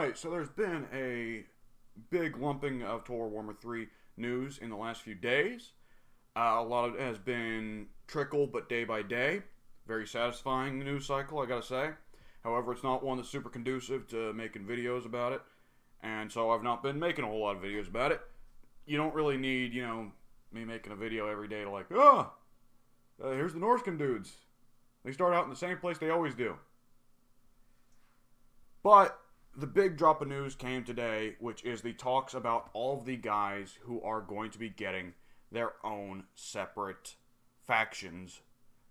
Alright, so there's been a big lumping of Total War Warhammer 3 news in the last few days. A lot of it has been trickle, but day by day. Very satisfying news cycle, I gotta say. However, it's not one that's super conducive to making videos about it. And so I've not been making a whole lot of videos about it. You don't really need, me making a video every day to here's the Norscan dudes. They start out in the same place they always do. But the big drop of news came today, which is the talks about all of the guys who are going to be getting their own separate factions,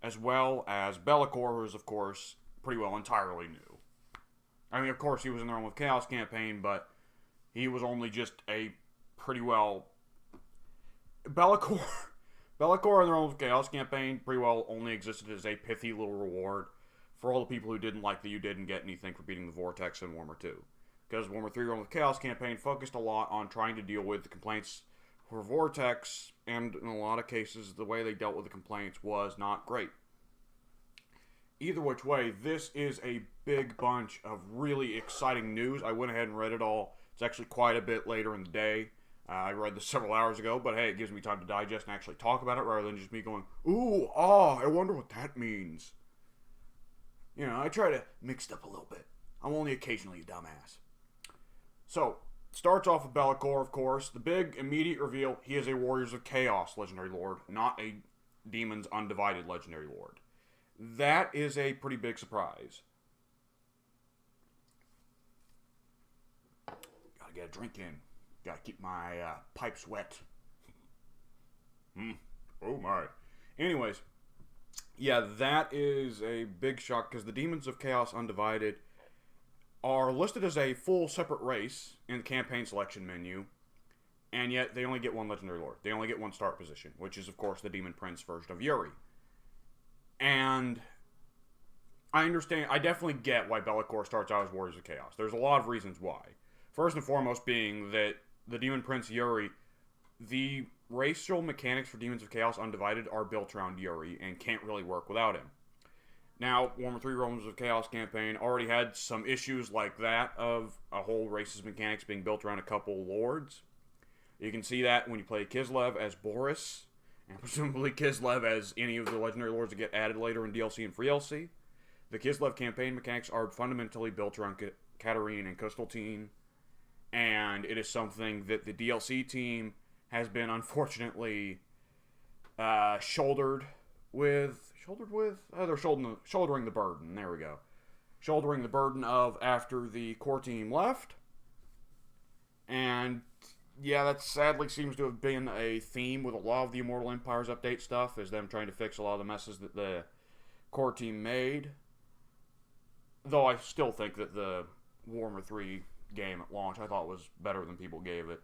as well as Be'lakor, who is, of course, pretty well entirely new. I mean, of course, he was in the Realm of Chaos campaign, but he was only just a pretty well... Be'lakor in the Realm of Chaos campaign pretty well only existed as a pithy little reward for all the people who didn't like that you didn't get anything for beating the Vortex in Warhammer 2. Because Warhammer 3 Realm of Chaos campaign focused a lot on trying to deal with the complaints for Vortex, and in a lot of cases, the way they dealt with the complaints was not great. Either which way, this is a big bunch of really exciting news. I went ahead and read it all. It's actually quite a bit later in the day. I read this several hours ago, but hey, it gives me time to digest and actually talk about it rather than just me going, ooh, I wonder what that means. I try to mix it up a little bit. I'm only occasionally a dumbass. So, starts off with Be'lakor, of course. The big immediate reveal, he is a Warriors of Chaos Legendary Lord, not a Demons Undivided Legendary Lord. That is a pretty big surprise. Gotta get a drink in. Gotta keep my pipes wet. Oh my. Anyways, yeah, that is a big shock because the Demons of Chaos Undivided are listed as a full separate race in the campaign selection menu, and yet they only get one Legendary Lord. They only get one start position, which is, of course, the Demon Prince version of Yuri. And I understand, I definitely get why Be'lakor starts out as Warriors of Chaos. There's a lot of reasons why. First and foremost being that the Demon Prince Yuri, the racial mechanics for Demons of Chaos Undivided are built around Yuri and can't really work without him. Now, Warhammer 3 Realms of Chaos campaign already had some issues like that of a whole race's mechanics being built around a couple lords. You can see that when you play Kislev as Boris, and presumably Kislev as any of the legendary lords that get added later in DLC and free DLC. The Kislev campaign mechanics are fundamentally built around Katarine and Kustaltine, and it is something that the DLC team has been unfortunately shouldering the burden. There we go. Shouldering the burden of after the core team left. And yeah, that sadly seems to have been a theme with a lot of the Immortal Empires update stuff, is them trying to fix a lot of the messes that the core team made. Though I still think that the Warhammer 3 game at launch I thought was better than people gave it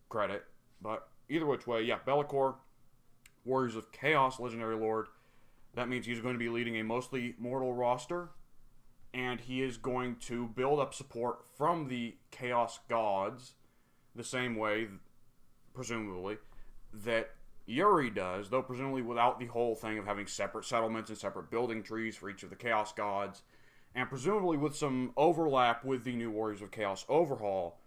credit. But either which way, yeah, Be'lakor, Warriors of Chaos Legendary Lord. That means he's going to be leading a mostly mortal roster, and he is going to build up support from the Chaos Gods the same way, presumably, that Yuri does, though presumably without the whole thing of having separate settlements and separate building trees for each of the Chaos Gods, and presumably with some overlap with the new Warriors of Chaos overhaul,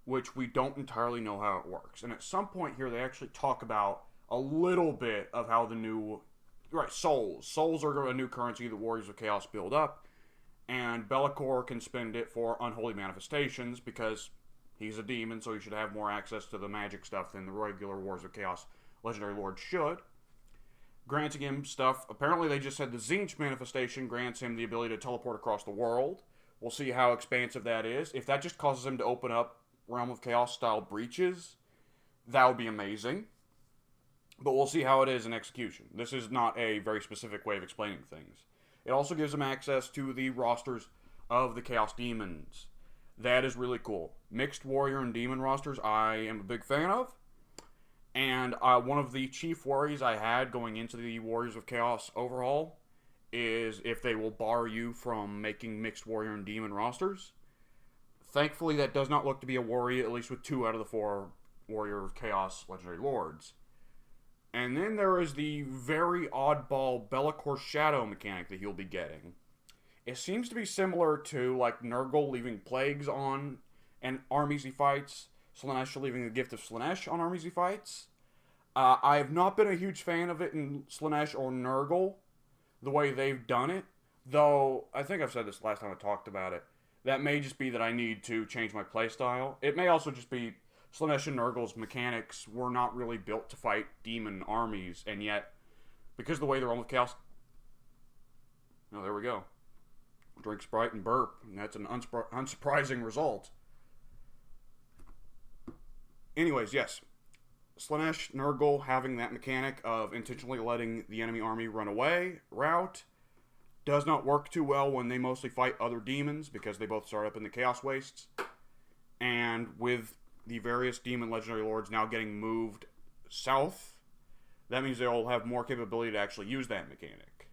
which we don't entirely know how it works. And at some point here, they actually talk about a little bit of how the new... Right, souls. Souls are a new currency that Warriors of Chaos build up, and Be'lakor can spend it for unholy manifestations because he's a demon, so he should have more access to the magic stuff than the regular Warriors of Chaos Legendary Lord should. Granting him stuff. Apparently they just said the Tzeentch manifestation grants him the ability to teleport across the world. We'll see how expansive that is. If that just causes him to open up Realm of Chaos style breaches, that would be amazing. But we'll see how it is in execution. This is not a very specific way of explaining things. It also gives him access to the rosters of the Chaos Demons. That is really cool. Mixed Warrior and Demon rosters I am a big fan of. And one of the chief worries I had going into the Warriors of Chaos overhaul is if they will bar you from making Mixed Warrior and Demon rosters. Thankfully, that does not look to be a worry, at least with 2 out of the 4 Warrior of Chaos Legendary Lords. And then there is the very oddball Be'lakor Shadow mechanic that he'll be getting. It seems to be similar to, like, Nurgle leaving plagues on and armies he fights. Slaanesh leaving the gift of Slaanesh on armies he fights. I have not been a huge fan of it in Slaanesh or Nurgle, the way they've done it. Though, I think I've said this last time I talked about it. That may just be that I need to change my playstyle. It may also just be Slaanesh and Nurgle's mechanics were not really built to fight demon armies, and yet, because of the way they're on with Chaos... Oh, there we go. Drink Sprite and burp, and that's an unsurprising result. Anyways, yes. Slaanesh, Nurgle having that mechanic of intentionally letting the enemy army run away route does not work too well when they mostly fight other demons, because they both start up in the Chaos Wastes. And with the various demon legendary lords now getting moved south, that means they'll have more capability to actually use that mechanic.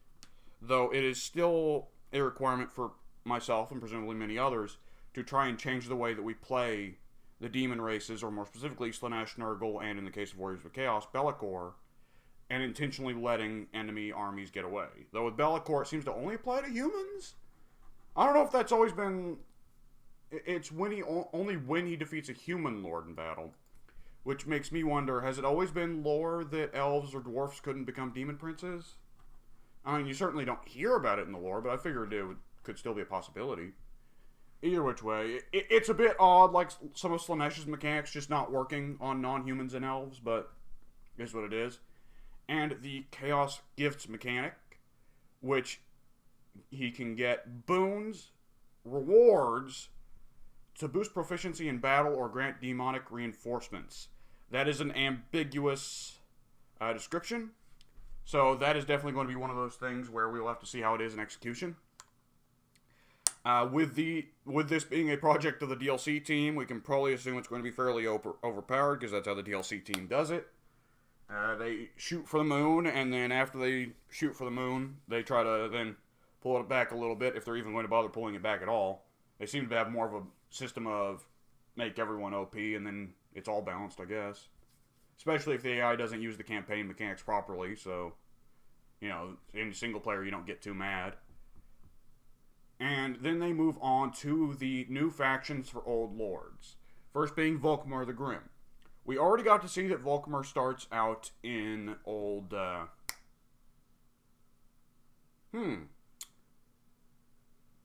Though it is still a requirement for myself, and presumably many others, to try and change the way that we play the demon races, or more specifically Slaanesh, Nurgle, and in the case of Warriors of Chaos, Be'lakor, and intentionally letting enemy armies get away. Though with Be'lakor, it seems to only apply to humans? I don't know if that's always been... It's only when he defeats a human lord in battle. Which makes me wonder, has it always been lore that elves or dwarfs couldn't become demon princes? I mean, you certainly don't hear about it in the lore, but I figured it could still be a possibility. Either which way, it's a bit odd, like some of Slaanesh's mechanics just not working on non-humans and elves, but it is what it is. And the Chaos Gifts mechanic, which he can get boons, rewards, to boost proficiency in battle or grant demonic reinforcements. That is an ambiguous description, so that is definitely going to be one of those things where we'll have to see how it is in execution. With this being a project of the DLC team, we can probably assume it's going to be fairly overpowered, because that's how the DLC team does it. They shoot for the moon, and then after they shoot for the moon, they try to then pull it back a little bit, if they're even going to bother pulling it back at all. They seem to have more of a system of make everyone OP, and then it's all balanced, I guess. Especially if the AI doesn't use the campaign mechanics properly, so, you know, in single player you don't get too mad. And then they move on to the new factions for Old Lords. First being Volkmar the Grim. We already got to see that Volkmar starts out in old,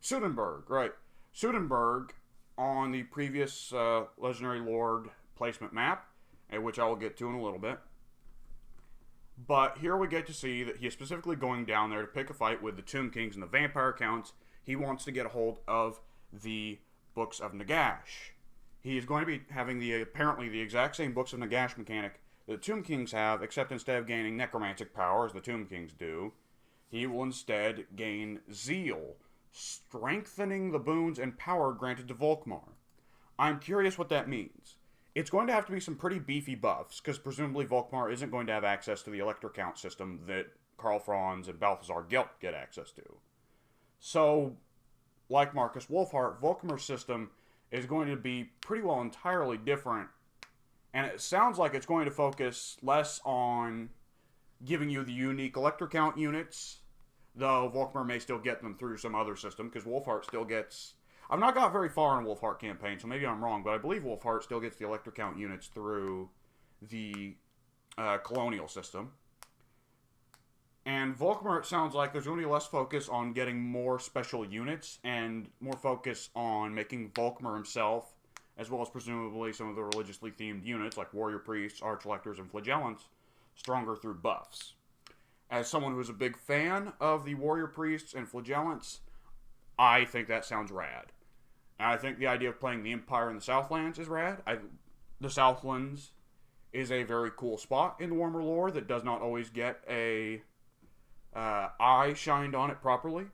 Sudenburg, right. Sudenburg on the previous Legendary Lord placement map, which I will get to in a little bit. But here we get to see that he is specifically going down there to pick a fight with the Tomb Kings and the Vampire Counts. He wants to get a hold of the Books of Nagash. He is going to be having apparently the exact same Books of Nagash mechanic that the Tomb Kings have, except instead of gaining necromantic power, as the Tomb Kings do, he will instead gain Zeal, strengthening the boons and power granted to Volkmar. I'm curious what that means. It's going to have to be some pretty beefy buffs, because presumably Volkmar isn't going to have access to the Elector Count system that Karl Franz and Balthazar Gelt get access to. So, like Marcus Wolfhart, Volkmar's system is going to be pretty well entirely different, and it sounds like it's going to focus less on giving you the unique Elector Count units, though Volkmar may still get them through some other system, because Wolfhart still gets... I've not got very far in a Wolfhart campaign, so maybe I'm wrong, but I believe Wolfhart still gets the Elector Count units through the colonial system. And Volkmar, it sounds like there's going to be less focus on getting more special units, and more focus on making Volkmar himself, as well as presumably some of the religiously themed units, like Warrior Priests, Arch-Electors, and Flagellants, stronger through buffs. As someone who's a big fan of the Warrior Priests and Flagellants, I think that sounds rad. And I think the idea of playing the Empire in the Southlands is rad. The Southlands is a very cool spot in the Warhammer lore that does not always get a eye shined on it properly.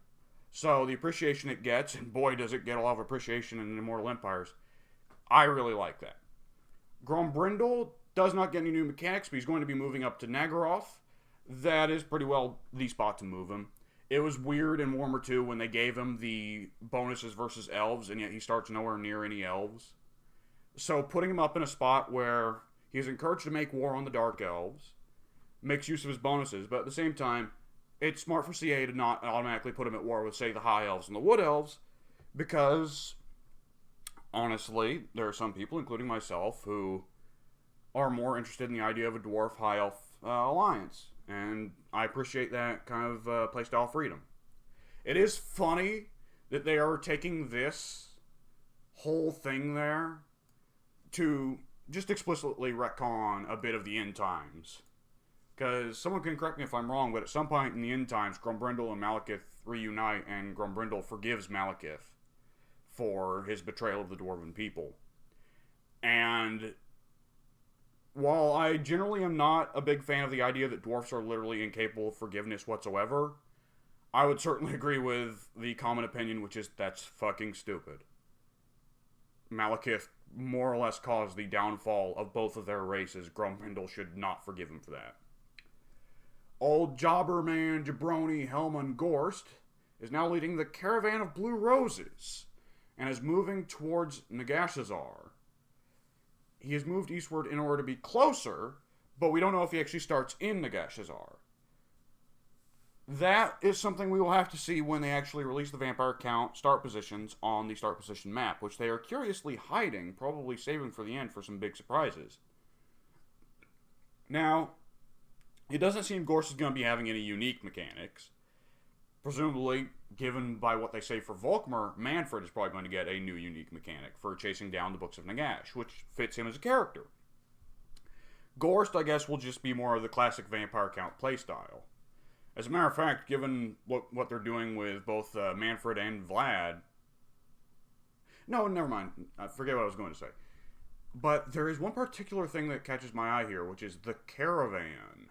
So the appreciation it gets, and boy does it get a lot of appreciation in Immortal Empires, I really like that. Grombrindal does not get any new mechanics, but he's going to be moving up to Nagaroth. That is pretty well the spot to move him. It was weird in Warhammer 2 when they gave him the bonuses versus elves, and yet he starts nowhere near any elves. So putting him up in a spot where he is encouraged to make war on the Dark Elves, makes use of his bonuses, but at the same time, it's smart for CA to not automatically put him at war with, say, the High Elves and the Wood Elves, because honestly, there are some people, including myself, who are more interested in the idea of a dwarf high elf alliance. And I appreciate that kind of playstyle freedom. It is funny that they are taking this whole thing there to just explicitly retcon a bit of the end times. Because someone can correct me if I'm wrong, but at some point in the end times, Grombrindal and Malekith reunite, and Grombrindal forgives Malekith for his betrayal of the Dwarven people. And while I generally am not a big fan of the idea that dwarfs are literally incapable of forgiveness whatsoever, I would certainly agree with the common opinion, which is that's fucking stupid. Malekith more or less caused the downfall of both of their races. Grombrindal should not forgive him for that. Old Jobberman Jabroni Helman Gorst is now leading the Caravan of Blue Roses and is moving towards Nagashazar. He has moved eastward in order to be closer, but we don't know if he actually starts in Nagashazar. That is something we will have to see when they actually release the vampire count start positions on the start position map, which they are curiously hiding, probably saving for the end for some big surprises. Now, it doesn't seem Gorst is going to be having any unique mechanics. Presumably, given by what they say for Volkmar, Manfred is probably going to get a new unique mechanic for chasing down the Books of Nagash, which fits him as a character. Gorst, I guess, will just be more of the classic vampire count playstyle. As a matter of fact, given what they're doing with both Manfred and Vlad... No, never mind. I forget what I was going to say. But there is one particular thing that catches my eye here, which is the Caravan.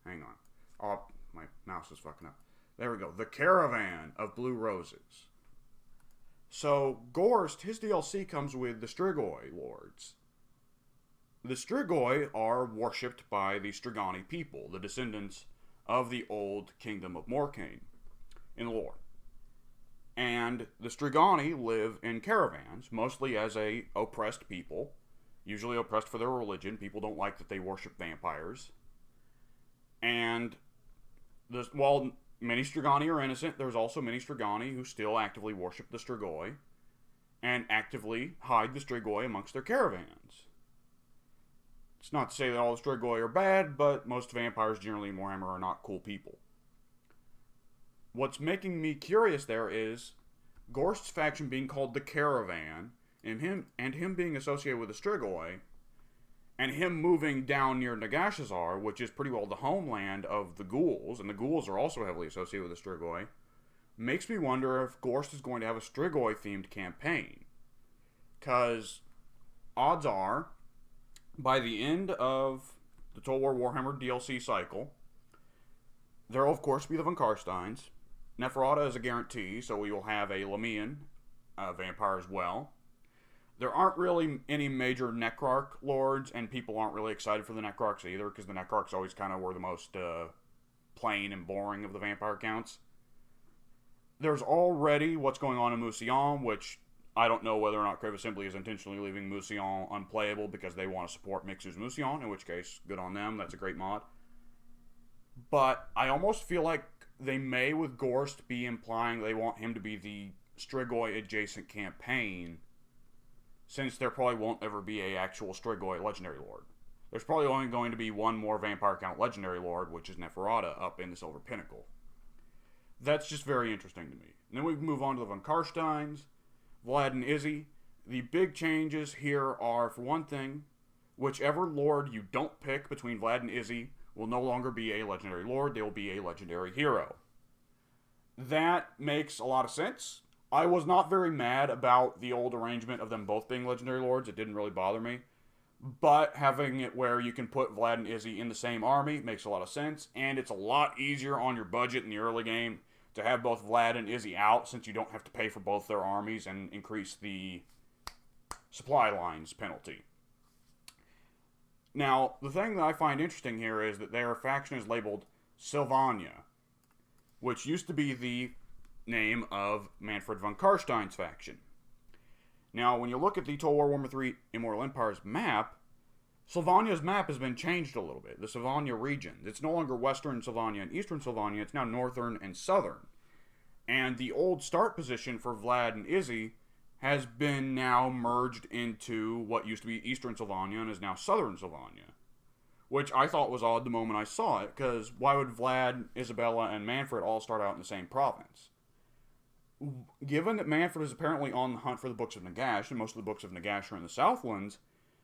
Hang on. Oh, my mouse is fucking up. There we go. The Caravan of Blue Roses. So, Gorst, his DLC comes with the Strigoi Lords. The Strigoi are worshipped by the Strigani people, the descendants of the old kingdom of Morkane in the lore. And the Strigani live in caravans, mostly as a oppressed people, usually oppressed for their religion. People don't like that they worship vampires. And while many Strigani are innocent, there's also many Strigani who still actively worship the Strigoi and actively hide the Strigoi amongst their caravans. It's not to say that all the Strigoi are bad, but most vampires generally in Warhammer are not cool people. What's making me curious there is Gorst's faction being called the Caravan, and him being associated with the Strigoi, and him moving down near Nagashazar, which is pretty well the homeland of the ghouls, and the ghouls are also heavily associated with the Strigoi, makes me wonder if Gorst is going to have a Strigoi-themed campaign. Because odds are, by the end of the Total War Warhammer DLC cycle, there will of course be the Von Karsteins. Neferata is a guarantee, so we will have a Lamian vampire as well. There aren't really any major Necrarch lords, and people aren't really excited for the Necrarchs either, because the Necrarchs always kind of were the most plain and boring of the vampire counts. There's already what's going on in Mousillon, which I don't know whether or not Crave Assembly is intentionally leaving Mousillon unplayable because they want to support Mixu's Mousillon, in which case, good on them, that's a great mod. But I almost feel like they may, with Gorst, be implying they want him to be the Strigoi adjacent campaign, since there probably won't ever be a actual Strigoi Legendary Lord. There's probably only going to be one more Vampire Count Legendary Lord, which is Neferata, up in the Silver Pinnacle. That's just very interesting to me. And then we move on to the Von Karsteins, Vlad and Izzy. The big changes here are, for one thing, whichever Lord you don't pick between Vlad and Izzy will no longer be a Legendary Lord, they will be a Legendary Hero. That makes a lot of sense. I was not very mad about the old arrangement of them both being Legendary Lords. It didn't really bother me. But having it where you can put Vlad and Izzy in the same army makes a lot of sense. And it's a lot easier on your budget in the early game to have both Vlad and Izzy out, since you don't have to pay for both their armies and increase the supply lines penalty. Now, the thing that I find interesting here is that their faction is labeled Sylvania, which used to be the name of Manfred von Karstein's faction. Now, when you look at the Total War Warhammer 3 Immortal Empires map, Sylvania's map has been changed a little bit. The Sylvania region. It's no longer Western Sylvania and Eastern Sylvania, it's now Northern and Southern. And the old start position for Vlad and Izzy has been now merged into what used to be Eastern Sylvania and is now Southern Sylvania. Which I thought was odd the moment I saw it, because why would Vlad, Isabella, and Manfred all start out in the same province? Given that Manfred is apparently on the hunt for the Books of Nagash, and most of the Books of Nagash are in the Southlands,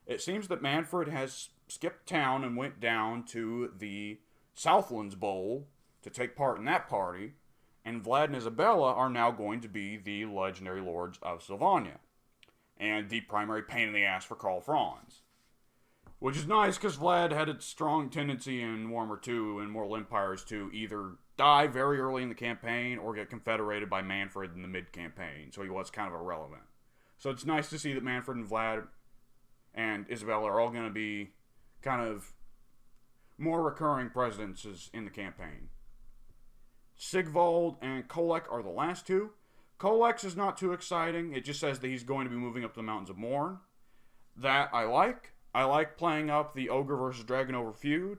it seems that Manfred has skipped town and went down to the Southlands Bowl to take part in that party, and Vlad and Isabella are now going to be the legendary lords of Sylvania, and the primary pain in the ass for Karl Franz. Which is nice, because Vlad had a strong tendency in Warhammer 2 and Immortal Empires to either die very early in the campaign or get confederated by Manfred in the mid-campaign, so he was kind of irrelevant. So it's nice to see that Manfred and Vlad and Isabella are all going to be kind of more recurring presences in the campaign. Sigvald and Kolek are the last two. Kolek's is not too exciting. It just says that he's going to be moving up to the Mountains of Morn. That I like. I like playing up the Ogre versus Dragon feud.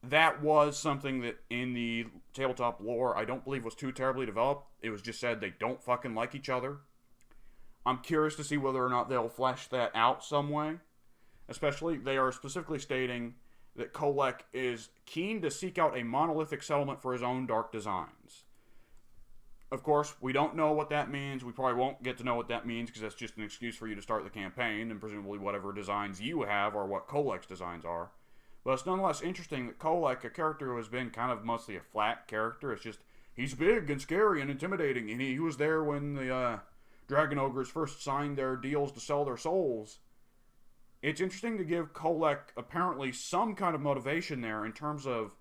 That was something that in the tabletop lore I don't believe was too terribly developed. It was just said they don't fucking like each other. I'm curious to see whether or not they'll flesh that out some way. Especially, they are specifically stating that Kolek is keen to seek out a monolithic settlement for his own dark designs. Of course, we don't know what that means. We probably won't get to know what that means because that's just an excuse for you to start the campaign, and presumably whatever designs you have are what Kolek's designs are. But it's nonetheless interesting that Kolek, a character who has been kind of mostly a flat character, it's just, he's big and scary and intimidating, and he was there when the Dragon Ogres first signed their deals to sell their souls. It's interesting to give Kolek apparently some kind of motivation there in terms of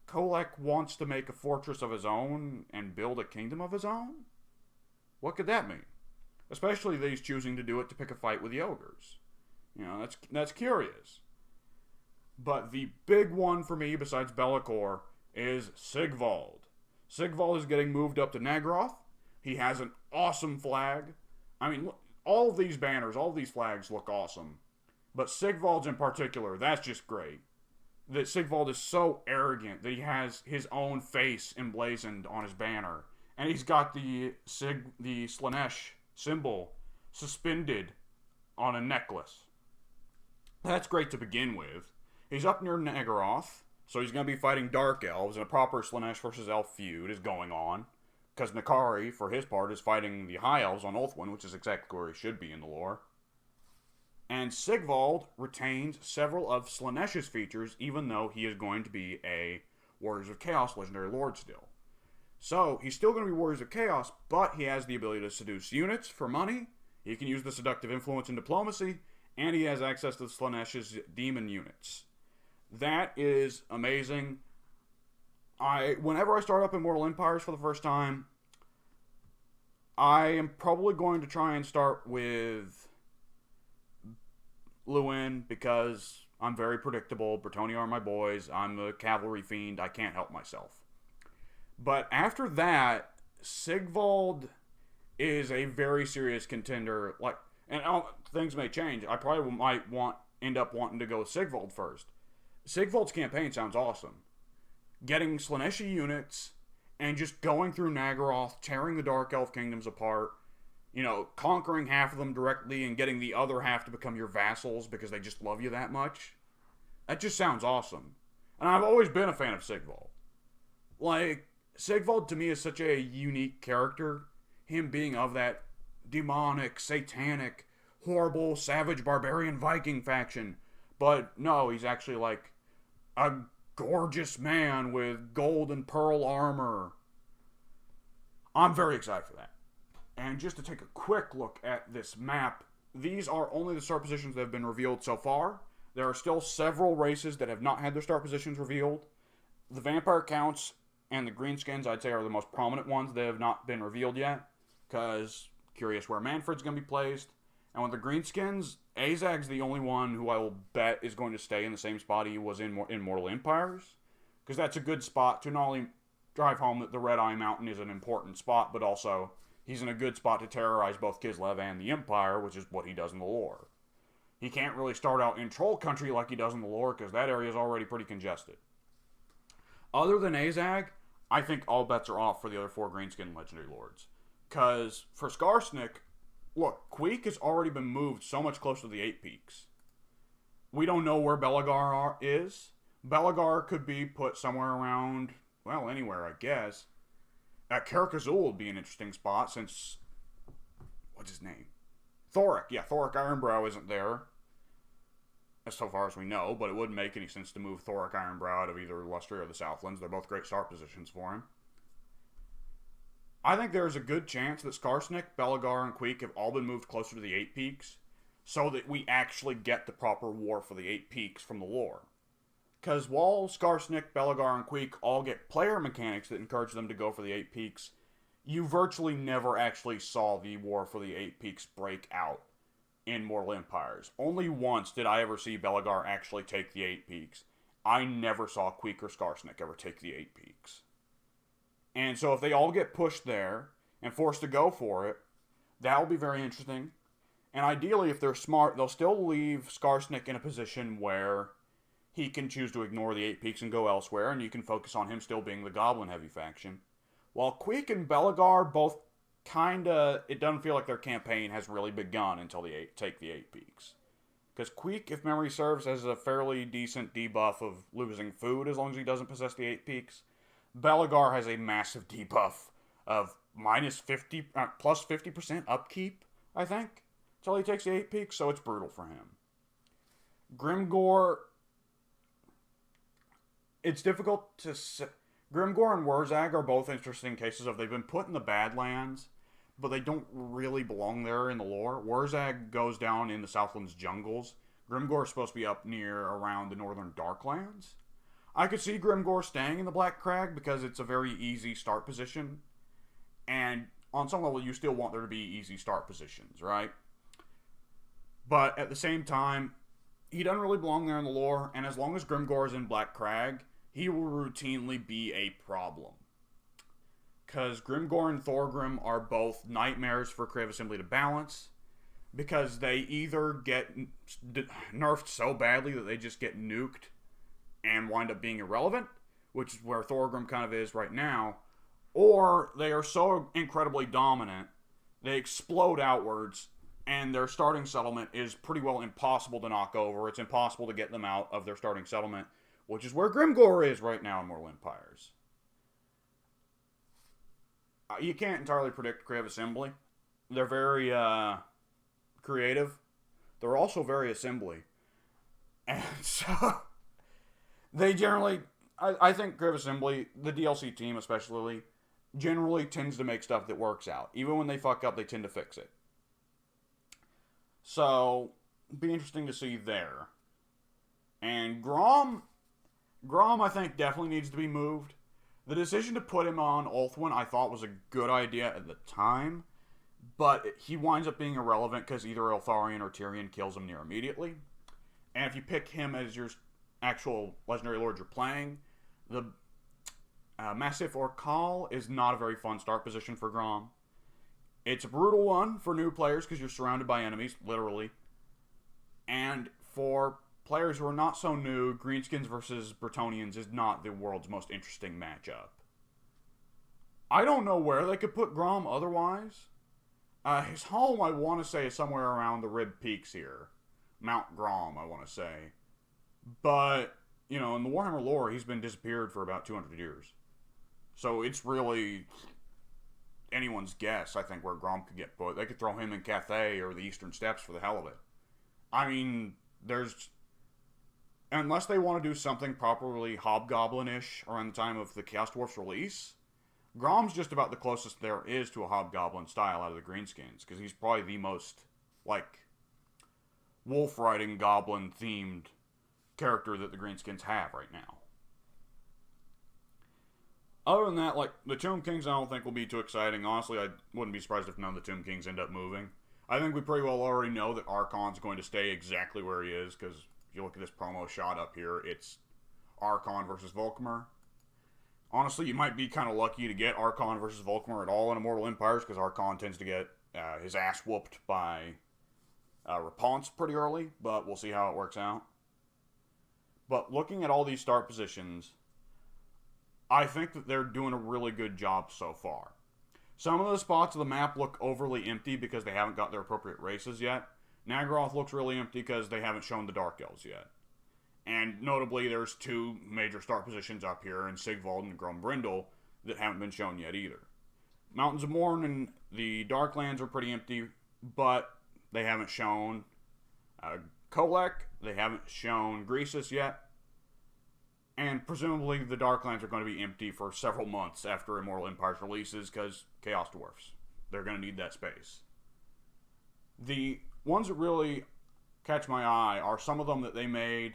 Kolek wants to make a fortress of his own and build a kingdom of his own? What could that mean? Especially that he's choosing to do it to pick a fight with the ogres. You know, that's curious. But the big one for me, besides Be'lakor, is Sigvald. Sigvald is getting moved up to Nagroth. He has an awesome flag. I mean, all of these banners, all of these flags look awesome. But Sigvald's in particular, that's just great. That Sigvald is so arrogant that he has his own face emblazoned on his banner. And he's got the Slaanesh symbol suspended on a necklace. That's great to begin with. He's up near Nagaroth, so he's going to be fighting Dark Elves, and a proper Slaanesh versus Elf feud is going on. Because Nakari, for his part, is fighting the High Elves on Ulthuan, which is exactly where he should be in the lore. And Sigvald retains several of Slaanesh's features, even though he is going to be a Warriors of Chaos legendary lord still. So, he's still going to be Warriors of Chaos, but he has the ability to seduce units for money, he can use the seductive influence and diplomacy, and he has access to Slaanesh's demon units. That is amazing. Whenever I start up Immortal Empires for the first time, I am probably going to try and start with Lewin, because I'm very predictable. Bretonnia are my boys. I'm a cavalry fiend. I can't help myself. But after that, Sigvald is a very serious contender. And things may change. I probably might end up wanting to go with Sigvald first. Sigvald's campaign sounds awesome. Getting Slaaneshi units and just going through Nagaroth, tearing the Dark Elf kingdoms apart, you know, conquering half of them directly and getting the other half to become your vassals because they just love you that much. That just sounds awesome. And I've always been a fan of Sigvald. Sigvald to me is such a unique character. Him being of that demonic, satanic, horrible, savage, barbarian Viking faction. But no, he's actually like a gorgeous man with gold and pearl armor. I'm very excited for that. And just to take a quick look at this map, these are only the start positions that have been revealed so far. There are still several races that have not had their start positions revealed. The Vampire Counts and the Greenskins, I'd say, are the most prominent ones that have not been revealed yet, because curious where Manfred's going to be placed. And with the Greenskins, Azag's the only one who I will bet is going to stay in the same spot he was in Immortal Empires, because that's a good spot to not only drive home that the Red Eye Mountain is an important spot, but also he's in a good spot to terrorize both Kislev and the Empire, which is what he does in the lore. He can't really start out in Troll Country like he does in the lore, because that area is already pretty congested. Other than Azag, I think all bets are off for the other four Greenskin Legendary Lords. Because for Skarsnik, look, Queek has already been moved so much closer to the 8 peaks. We don't know where Belagar is. Belagar could be put somewhere around, well, anywhere, I guess. Karakazul would be an interesting spot since, what's his name? Thoric. Yeah, Thoric Ironbrow isn't there, as so far as we know, but it wouldn't make any sense to move Thoric Ironbrow out of either Lustria or the Southlands. They're both great start positions for him. I think there's a good chance that Skarsnik, Belagar, and Queek have all been moved closer to the 8 peaks so that we actually get the proper war for the 8 peaks from the lore. Because while Skarsnik, Belagar, and Queek all get player mechanics that encourage them to go for the 8 peaks, you virtually never actually saw the war for the 8 peaks break out in Mortal Empires. Only once did I ever see Belagar actually take the 8 peaks. I never saw Queek or Skarsnik ever take the 8 peaks. And so if they all get pushed there and forced to go for it, that'll be very interesting. And ideally, if they're smart, they'll still leave Skarsnik in a position where he can choose to ignore the 8 peaks and go elsewhere, and you can focus on him still being the goblin-heavy faction. While Queek and Belagar both kinda, it doesn't feel like their campaign has really begun until they take the 8 peaks. Because Queek, if memory serves, has a fairly decent debuff of losing food as long as he doesn't possess the 8 peaks. Belagar has a massive debuff of plus 50% upkeep, I think, until he takes the 8 peaks, so it's brutal for him. Grimgor, it's difficult to say. Grimgor and Wurzag are both interesting cases of they've been put in the Badlands, but they don't really belong there in the lore. Wurzag goes down in the Southlands jungles. Grimgor is supposed to be up near around the Northern Darklands. I could see Grimgor staying in the Black Crag because it's a very easy start position. And on some level, you still want there to be easy start positions, right? But at the same time, he doesn't really belong there in the lore. And as long as Grimgor is in Black Crag, he will routinely be a problem. Because Grimgor and Thorgrim are both nightmares for Creative Assembly to balance. Because they either get nerfed so badly that they just get nuked and wind up being irrelevant, which is where Thorgrim kind of is right now, or they are so incredibly dominant, they explode outwards, and their starting settlement is pretty well impossible to knock over. It's impossible to get them out of their starting settlement, which is where Grimgor is right now in Mortal Empires. You can't entirely predict Creative Assembly. They're very creative. They're also very assembly. And so they generally, I think Creative Assembly, the DLC team especially, generally tends to make stuff that works out. Even when they fuck up, they tend to fix it. So, be interesting to see there. And Grom, I think, definitely needs to be moved. The decision to put him on Ulthuan I thought was a good idea at the time, but he winds up being irrelevant because either Eltharion or Tyrion kills him near immediately. And if you pick him as your actual Legendary Lord you're playing, the Massif Orcal is not a very fun start position for Grom. It's a brutal one for new players because you're surrounded by enemies, literally. And for players who are not so new, Greenskins versus Bretonnians is not the world's most interesting matchup. I don't know where they could put Grom otherwise. His home, I want to say, is somewhere around the Rib Peaks here. Mount Grom, I want to say. But, you know, in the Warhammer lore, he's been disappeared for about 200 years. So it's really anyone's guess, I think, where Grom could get put. They could throw him in Cathay or the Eastern Steppes for the hell of it. I mean, unless they want to do something properly Hobgoblin-ish around the time of the Chaos Dwarf's release, Grom's just about the closest there is to a Hobgoblin style out of the Greenskins, because he's probably the most, like, wolf-riding goblin-themed character that the Greenskins have right now. Other than that, like, the Tomb Kings I don't think will be too exciting. Honestly, I wouldn't be surprised if none of the Tomb Kings end up moving. I think we pretty well already know that Archon's going to stay exactly where he is, because if you look at this promo shot up here, it's Archon versus Volkmar. Honestly, you might be kind of lucky to get Archon versus Volkmar at all in Immortal Empires, because Archon tends to get his ass whooped by Rapunzel pretty early, but we'll see how it works out. But looking at all these start positions, I think that they're doing a really good job so far. Some of the spots of the map look overly empty because they haven't got their appropriate races yet. Naggaroth looks really empty because they haven't shown the Dark Elves yet. And notably, there's two major start positions up here in Sigvald and Grumbrindle that haven't been shown yet either. Mountains of Morn and the Darklands are pretty empty, but they haven't shown Kolek, they haven't shown Greasus yet, and presumably the Darklands are going to be empty for several months after Immortal Empires releases because Chaos Dwarfs. They're going to need that space. The ones that really catch my eye are some of them that they made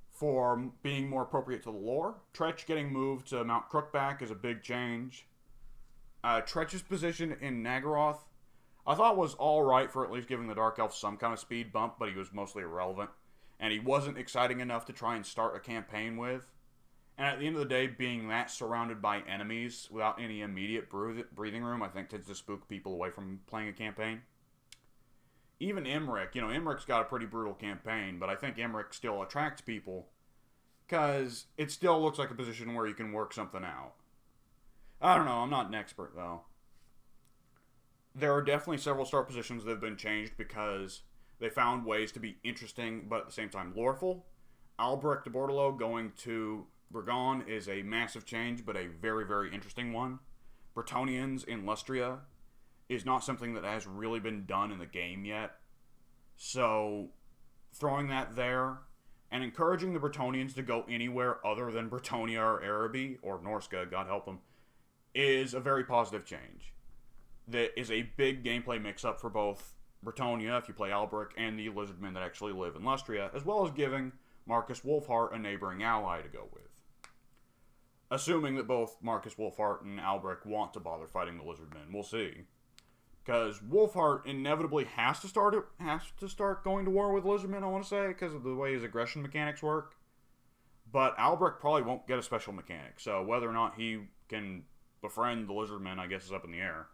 for being more appropriate to the lore. Tretch getting moved to Mount Crookback is a big change. Tretch's position in Naggaroth I thought was alright for at least giving the Dark Elf some kind of speed bump, but he was mostly irrelevant. And he wasn't exciting enough to try and start a campaign with. And at the end of the day, being that surrounded by enemies without any immediate breathing room, I think tends to spook people away from playing a campaign. Even Emmerich, Emmerich's got a pretty brutal campaign, but I think Emmerich still attracts people because it still looks like a position where you can work something out. I don't know, I'm not an expert though. There are definitely several start positions that have been changed because they found ways to be interesting but at the same time loreful. Albrecht de Bordelot going to Burgon is a massive change, but a very, very interesting one. Bretonnians in Lustria is not something that has really been done in the game yet. So, throwing that there and encouraging the Bretonnians to go anywhere other than Bretonnia or Araby, or Norska, God help them, is a very positive change. That is a big gameplay mix-up for both Bretonnia, if you play Albrecht, and the Lizardmen that actually live in Lustria, as well as giving Marcus Wolfhart a neighboring ally to go with. Assuming that both Marcus Wolfhart and Albrecht want to bother fighting the Lizardmen. We'll see. Because Wolfhart inevitably has to start going to war with Lizardmen, I want to say, because of the way his aggression mechanics work. But Albrecht probably won't get a special mechanic, so whether or not he can befriend the Lizardmen, I guess, is up in the air.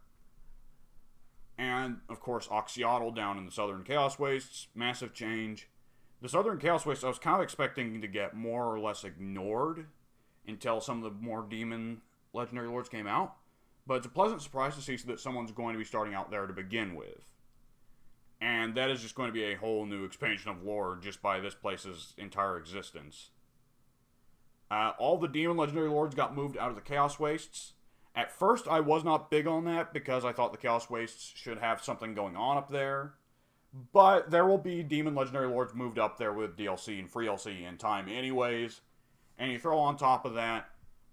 And, of course, Oxyotl down in the Southern Chaos Wastes. Massive change. The Southern Chaos Wastes, I was kind of expecting to get more or less ignored until some of the more demon legendary lords came out. But it's a pleasant surprise to see that someone's going to be starting out there to begin with. And that is just going to be a whole new expansion of lore just by this place's entire existence. All the demon legendary lords got moved out of the Chaos Wastes. At first, I was not big on that because I thought the Chaos Wastes should have something going on up there. But there will be demon legendary lords moved up there with DLC and free DLC in time anyways. And you throw on top of that,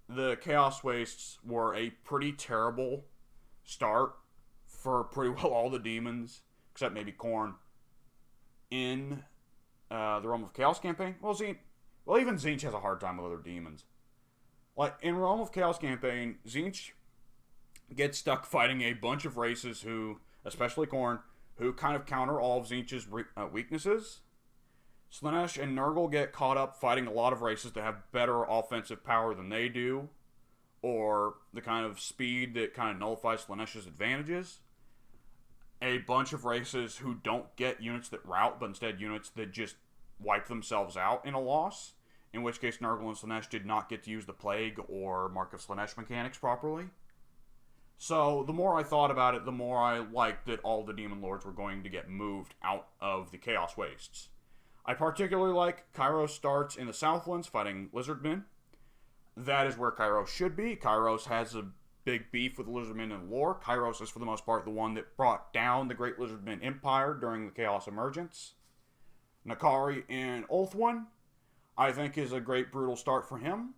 the Chaos Wastes were a pretty terrible start for pretty well all the demons, except maybe Khorne, in the Realm of Chaos campaign. Well, even Tzeentch has a hard time with other demons. Like, in Realm of Chaos campaign, Tzeentch gets stuck fighting a bunch of races who, especially Khorne, who kind of counter all of Tzeentch's weaknesses. Slaanesh and Nurgle get caught up fighting a lot of races that have better offensive power than they do, or the kind of speed that kind of nullifies Slaanesh's advantages. A bunch of races who don't get units that rout, but instead units that just wipe themselves out in a loss, in which case Nurgle and Slaanesh did not get to use the Plague or Mark of Slaanesh mechanics properly. So, the more I thought about it, the more I liked that all the Demon Lords were going to get moved out of the Chaos Wastes. I particularly like Kairos starts in the Southlands fighting Lizardmen. That is where Kairos should be. Kairos has a big beef with the Lizardmen in lore. Kairos is for the most part the one that brought down the Great Lizardmen Empire during the Chaos Emergence. Nakari in Ulthuan, I think, is a great brutal start for him.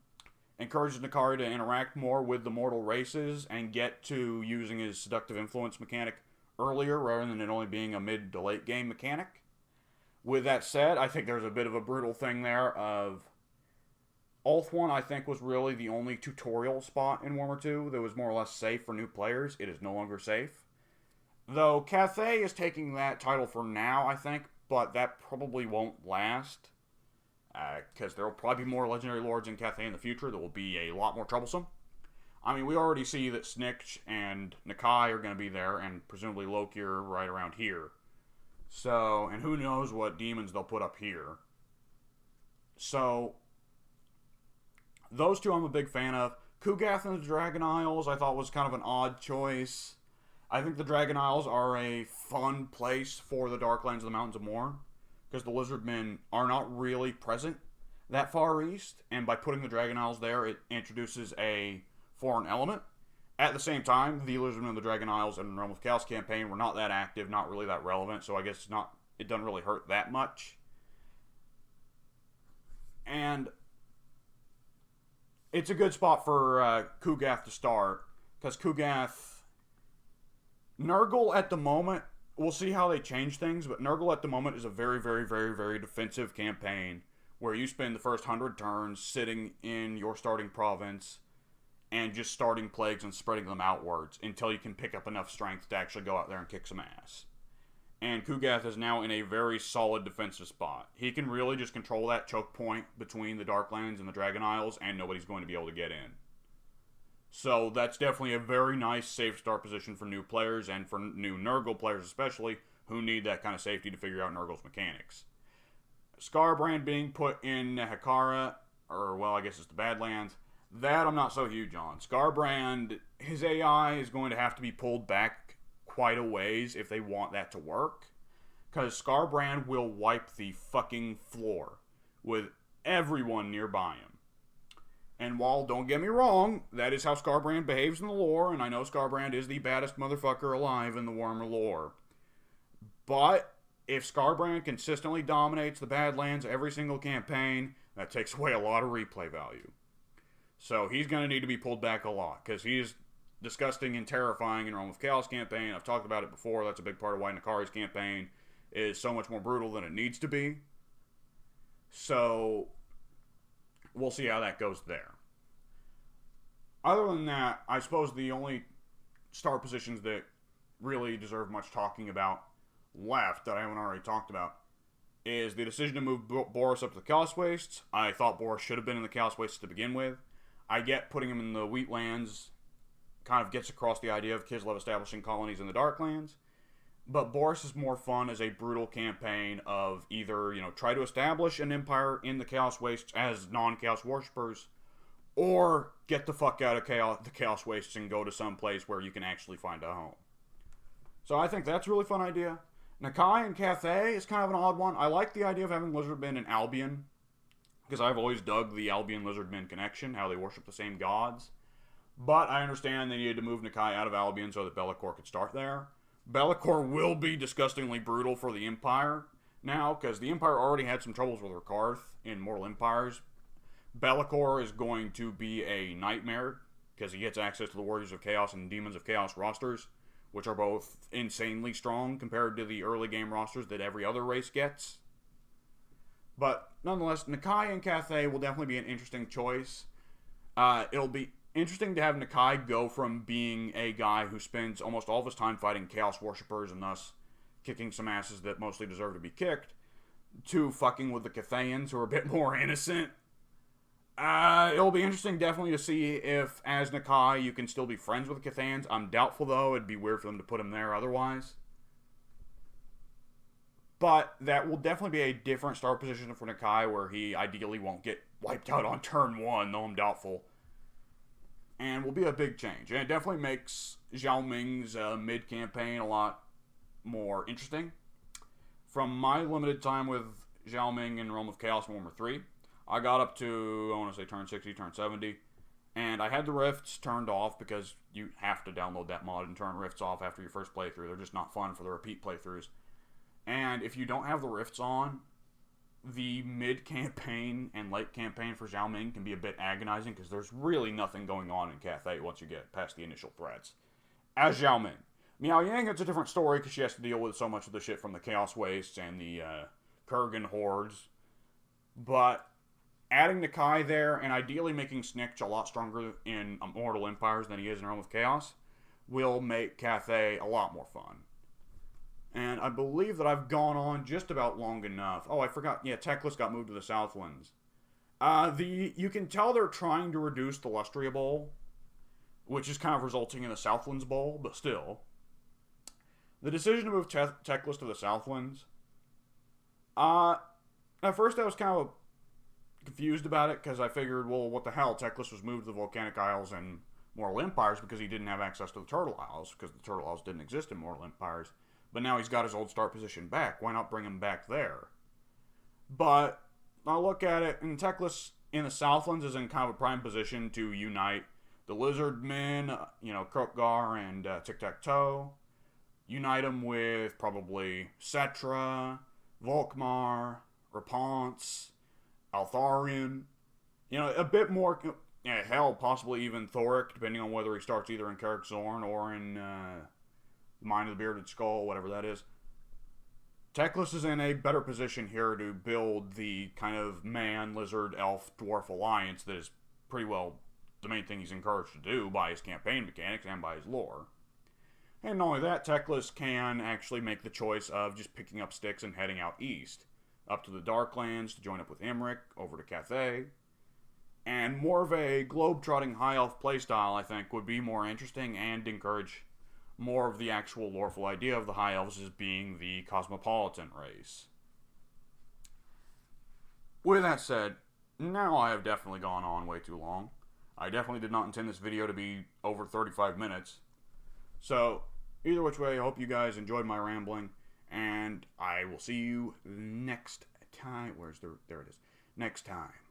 Encourages Nakari to interact more with the mortal races and get to using his seductive influence mechanic earlier rather than it only being a mid to late game mechanic. With that said, I think there's a bit of a brutal thing there of Ulthuan, I think, was really the only tutorial spot in Warhammer 2 that was more or less safe for new players. It is no longer safe. Though Cathay is taking that title for now, I think, but that probably won't last. Because there will probably be more Legendary Lords in Cathay in the future that will be a lot more troublesome. I mean, we already see that Snikch and Nakai are going to be there, and presumably Lokir right around here. So, and who knows what demons they'll put up here. So, those two I'm a big fan of. Kugath and the Dragon Isles I thought was kind of an odd choice. I think the Dragon Isles are a fun place for the Darklands of the Mountains of Morn, because the Lizardmen are not really present that far east, and by putting the Dragon Isles there, it introduces a foreign element. At the same time, the Lizardmen of the Dragon Isles and Realm of Chaos campaign were not that active, not really that relevant, so I guess it doesn't really hurt that much. And it's a good spot for Kugath to start, because Nurgle at the moment, we'll see how they change things, but Nurgle at the moment is a very, very, very, very defensive campaign, where you spend the first 100 turns sitting in your starting province and just starting plagues and spreading them outwards until you can pick up enough strength to actually go out there and kick some ass. And Kugath is now in a very solid defensive spot. He can really just control that choke point between the Darklands and the Dragon Isles, and nobody's going to be able to get in. So that's definitely a very nice safe start position for new players, and for new Nurgle players especially, who need that kind of safety to figure out Nurgle's mechanics. Scarbrand being put in Hekara, or well, I guess it's the Badlands, that I'm not so huge on. Scarbrand, his AI is going to have to be pulled back quite a ways if they want that to work, because Scarbrand will wipe the fucking floor with everyone nearby him. And while, don't get me wrong, that is how Scarbrand behaves in the lore, and I know Scarbrand is the baddest motherfucker alive in the Warhammer lore. But if Scarbrand consistently dominates the Badlands every single campaign, that takes away a lot of replay value. So he's going to need to be pulled back a lot, because he's disgusting and terrifying in Realm of Chaos campaign. I've talked about it before. That's a big part of why Nakari's campaign is so much more brutal than it needs to be. So we'll see how that goes there. Other than that, I suppose the only star positions that really deserve much talking about left that I haven't already talked about is the decision to move Boris up to the Chaos Wastes. I thought Boris should have been in the Chaos Wastes to begin with. I get putting him in the Wheatlands kind of gets across the idea of Kislev establishing colonies in the Darklands. But Boris is more fun as a brutal campaign of either, try to establish an empire in the Chaos Wastes as non-Chaos worshippers, or get the fuck out of the Chaos Wastes and go to some place where you can actually find a home. So I think that's a really fun idea. Nakai and Cathay is kind of an odd one. I like the idea of having Lizardmen in Albion, because I've always dug the Albion-Lizardmen connection, how they worship the same gods. But I understand they needed to move Nakai out of Albion so that Be'lakor could start there. Be'lakor will be disgustingly brutal for the Empire now, because the Empire already had some troubles with Rakarth in Immortal Empires. Be'lakor is going to be a nightmare, because he gets access to the Warriors of Chaos and Demons of Chaos rosters, which are both insanely strong compared to the early game rosters that every other race gets. But nonetheless, Nakai and Cathay will definitely be an interesting choice. It'll be interesting to have Nakai go from being a guy who spends almost all of his time fighting Chaos Worshippers and thus kicking some asses that mostly deserve to be kicked, to fucking with the Cathayans, who are a bit more innocent. It'll be interesting definitely to see if, as Nakai, you can still be friends with the Cathayans. I'm doubtful, though. It'd be weird for them to put him there otherwise. But that will definitely be a different start position for Nakai, where he ideally won't get wiped out on turn 1, though I'm doubtful. And will be a big change. And it definitely makes Zhao Ming's mid-campaign a lot more interesting. From my limited time with Zhao Ming in Realm of Chaos Warhammer 3, I got up to, I want to say turn 60, turn 70, and I had the rifts turned off, because you have to download that mod and turn rifts off after your first playthrough. They're just not fun for the repeat playthroughs. And if you don't have the rifts on, the mid-campaign and late campaign for Zhao Ming can be a bit agonizing, because there's really nothing going on in Cathay once you get past the initial threats. As Zhao Ming. Miao Yang, it's a different story, because she has to deal with so much of the shit from the Chaos Wastes and the Kurgan Hordes. But adding Nakai there, and ideally making Snikch a lot stronger in Immortal Empires than he is in Realm of Chaos, will make Cathay a lot more fun. And I believe that I've gone on just about long enough. Oh, I forgot. Yeah, Teclis got moved to the Southlands. You can tell they're trying to reduce the Lustria Bowl, which is kind of resulting in the Southlands Bowl, but still. The decision to move Teclis to the Southlands, at first I was kind confused about it because I figured, well, what the hell? Teclis was moved to the Volcanic Isles and Mortal Empires because he didn't have access to the Turtle Isles, because the Turtle Isles didn't exist in Mortal Empires. But now he's got his old start position back. Why not bring him back there? But I look at it, and Teclis in the Southlands is in kind of a prime position to unite the Lizardmen, Krokgar and Tic-Tac-Toe. Unite them with probably Cetra, Volkmar, Rapunzel, Altharion. A bit more, hell, possibly even Thoric, depending on whether he starts either in Karak Zorn or in the Mine of the Bearded Skull, whatever that is. Teclis is in a better position here to build the kind of man, lizard, elf, dwarf alliance that is pretty well the main thing he's encouraged to do by his campaign mechanics and by his lore. And not only that, Teclis can actually make the choice of just picking up sticks and heading out east, up to the Darklands to join up with Imric, over to Cathay. And more of a globe-trotting high elf playstyle, I think, would be more interesting and encourage more of the actual loreful idea of the high elves as being the cosmopolitan race. With that said, now I have definitely gone on way too long. I definitely did not intend this video to be over 35 minutes. So, either which way, I hope you guys enjoyed my rambling, and I will see you next time. There it is. Next time.